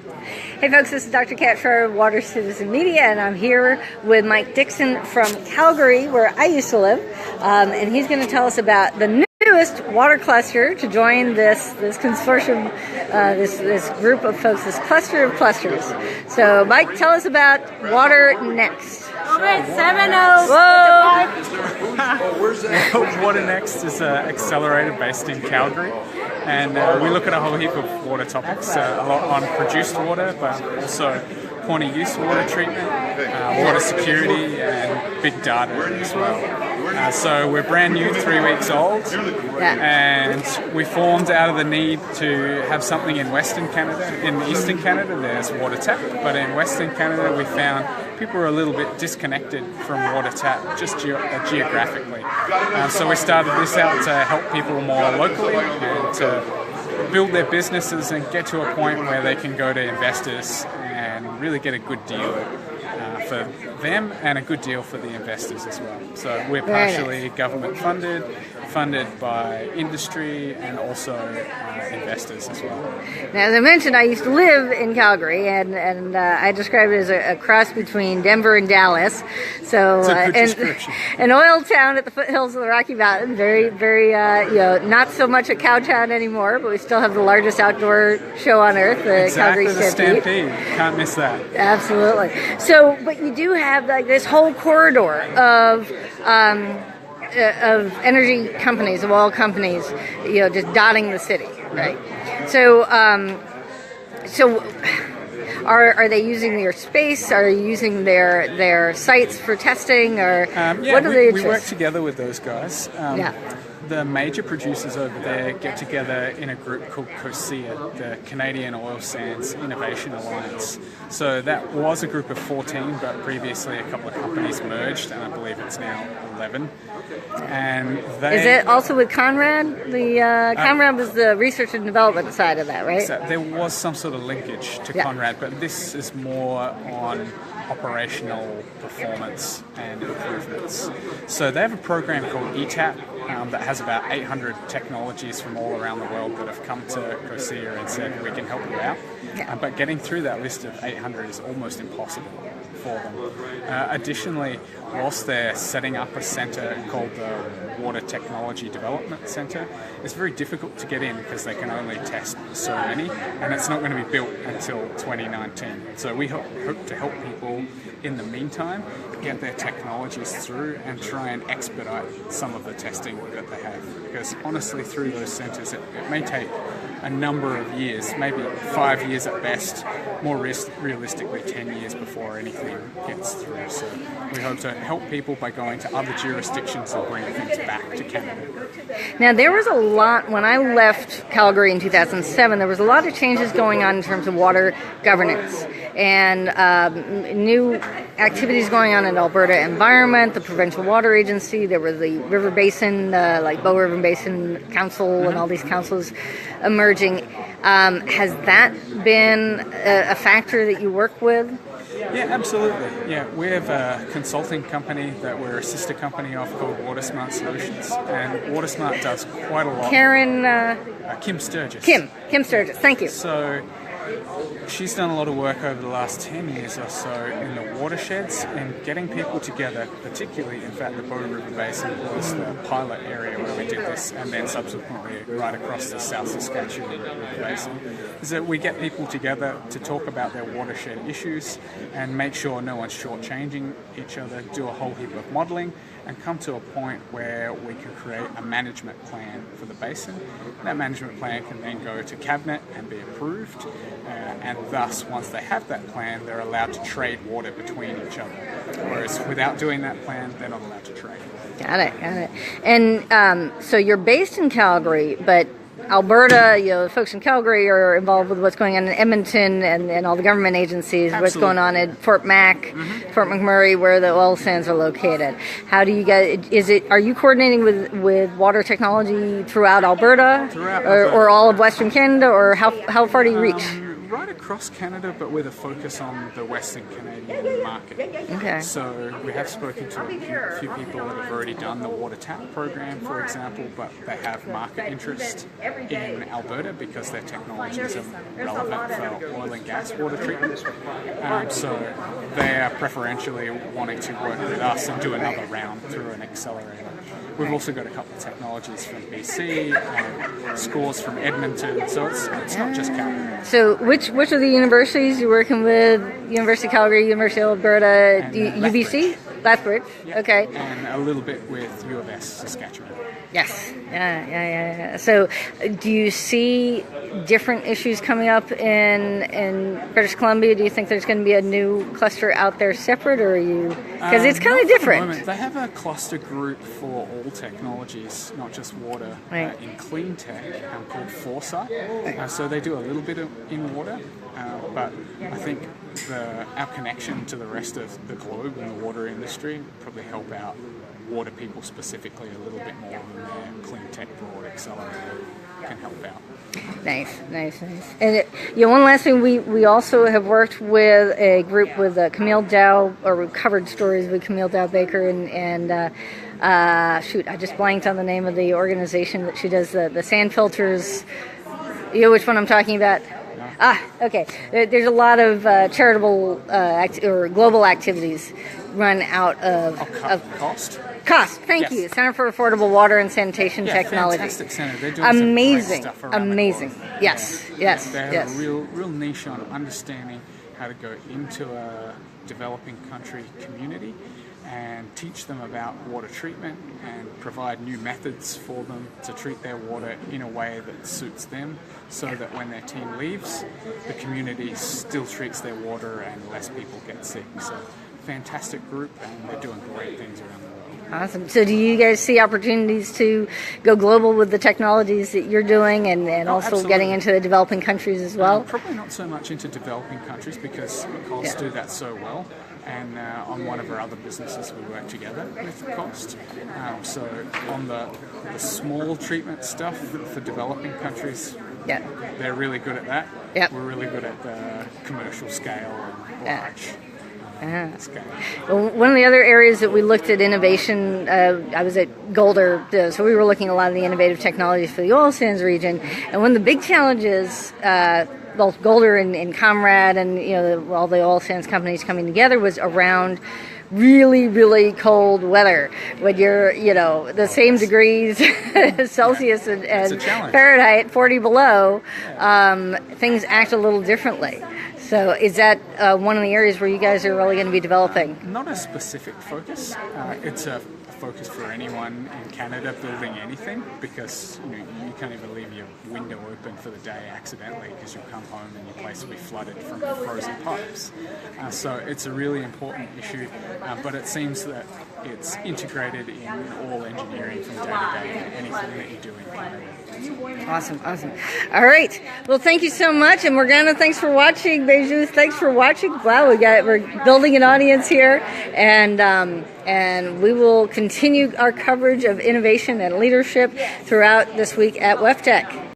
Hey folks, this is Dr. Kat Schreier of WaterCitizen Media, and I'm here with Mike Dixon from Calgary, where I used to live, and he's going to tell us about the newest WaterCluster to join this consortium, this group of folks, this cluster of clusters. So, Mike, tell us about Water Next. Okay, 7-0. Whoa! Water Next is an accelerator based in Calgary, and we look at a whole heap of water topics, a lot on produced water, but also point of use water treatment, water security, and big data as well. So we're brand new, 3 weeks old, and we formed out of the need to have something in Western Canada. In Eastern Canada there's WaterTap, but in Western Canada we found people are a little bit disconnected from WaterTap, just geographically. So we started this out to help people more locally and to build their businesses and get to a point where they can go to investors and really get a good deal for them and a good deal for the investors as well. So we're partially government funded by industry and also investors as well. Now, as I mentioned, I used to live in Calgary, and I describe it as a cross between Denver and Dallas. So, it's a good description. An oil town at the foothills of the Rocky Mountains. Very, very, not so much a cow town anymore, but we still have the largest outdoor show on earth, the Calgary Stampede. Can't miss that. Absolutely. So, but you do have like this whole corridor of energy companies, of oil companies, just dotting the city, right? So, are they using your space? Are they using their sites for testing, or what do they? We work together with those guys. The major producers over there get together in a group called COSIA, the Canadian Oil Sands Innovation Alliance. So that was a group of 14, but previously a couple of companies merged, and I believe it's now 11. And is it also with Conrad? Conrad was the research and development side of that, right? So there was some sort of linkage to Conrad, but this is more on operational performance and improvements. So they have a program called ETAP that has about 800 technologies from all around the world that have come to COSIA and said, we can help you out. But getting through that list of 800 is almost impossible for them. Additionally, whilst they're setting up a centre called the Water Technology Development Centre, it's very difficult to get in because they can only test so many, and it's not going to be built until 2019. So we hope to help people in the meantime get their technologies through and try and expedite some of the testing that they have. Because honestly, through those centres, it may take a number of years, maybe 5 years at best, more realistically 10 years before anything gets through. So we hope to help people by going to other jurisdictions and bringing things back to Canada. Now, there was a lot, when I left Calgary in 2007, there was a lot of changes going on in terms of water governance and new activities going on in Alberta Environment, the Provincial Water Agency. There was the River Basin, like Bow River Basin Council, and all these councils emerging. Has that been a factor that you work with? Yeah, absolutely. Yeah, we have a consulting company that we're a sister company of called WaterSmart Solutions, and WaterSmart does quite a lot. Kim Sturgis. Kim Sturgis, thank you. So she's done a lot of work over the last 10 years or so in the watersheds and getting people together, particularly, in fact, the Bow River Basin was the pilot area where we did this, and then subsequently right across the South Saskatchewan River Basin, is that we get people together to talk about their watershed issues and make sure no one's shortchanging each other, do a whole heap of modelling, and come to a point where we can create a management plan for the basin. That management plan can then go to Cabinet and be approved, and thus, once they have that plan, they're allowed to trade water between each other. Whereas without doing that plan, they're not allowed to trade. Got it. And so you're based in Calgary, but Alberta, the folks in Calgary are involved with what's going on in Edmonton and all the government agencies. Absolutely. What's going on at Fort Mac, Fort McMurray, where the oil sands are located. How do you guys? Are you coordinating with water technology throughout Alberta, or all of Western Canada, or how far do you reach? right across Canada, but with a focus on the Western Canadian market. Okay. So we have spoken to a few people that have already done the water tap program, for example, but they have market interest in Alberta because their technologies are relevant for oil and gas water treatment. So they are preferentially wanting to work with us and do another round through an accelerator. We've also got a couple of technologies from BC and scores from Edmonton, so it's not just Calgary. So which of the universities you're working with? University of Calgary, University of Alberta, UBC? Lethbridge. Yeah. Okay. And a little bit with U of S, Saskatchewan. Yes. Yeah. So do you see different issues coming up in British Columbia? Do you think there's going to be a new cluster out there separate, or are you... Because it's kind of different. They have a cluster group for all technologies, not just water, in clean tech called Foresight. So they do a little bit in water, but I think our connection to the rest of the globe and the water industry would probably help out water people specifically a little bit more than their clean tech broad accelerator can help out. Nice. And one last thing, we also have worked with a group with Camille Dow, or we've covered stories with Camille Dow Baker, and I just blanked on the name of the organization that she does the sand filters. You know which one I'm talking about? Okay. There's a lot of charitable or global activities run out of Cost. Thank you. Center for Affordable Water and Sanitation Technology. Fantastic center. They're doing some great stuff around the globe. Yes. They have a real niche on understanding how to go into a developing country community and teach them about water treatment and provide new methods for them to treat their water in a way that suits them, so that when their team leaves, the community still treats their water and less people get sick. So fantastic group, and they're doing great things around the world. Awesome. So do you guys see opportunities to go global with the technologies that you're doing, and also absolutely. Getting into the developing countries as well? Probably not so much into developing countries because Costs do that so well. And on one of our other businesses, we work together with Cost. So on the small treatment stuff for developing countries, they're really good at that. Yep. We're really good at the commercial scale and large. Well, one of the other areas that we looked at innovation, I was at Golder, so we were looking at a lot of the innovative technologies for the oil sands region. And one of the big challenges, both Golder and Comrade and all the oil sands companies coming together, was around really, really cold weather. When you're, the same degrees Celsius and Fahrenheit, 40 below, things act a little differently. So is that one of the areas where you guys are really going to be developing? Not a specific focus. It's a focus for anyone in Canada building anything, because you can't even leave your window open for the day accidentally, because you'll come home and your place will be flooded from frozen pipes. So it's a really important issue, but it seems that it's integrated in all engineering from day to day, anything that you do in Canada. Awesome. All right. Well, thank you so much. And Morgana, thanks for watching. Beju, thanks for watching. Wow, we're building an audience here, and we will continue our coverage of innovation and leadership throughout this week at WEFTEC.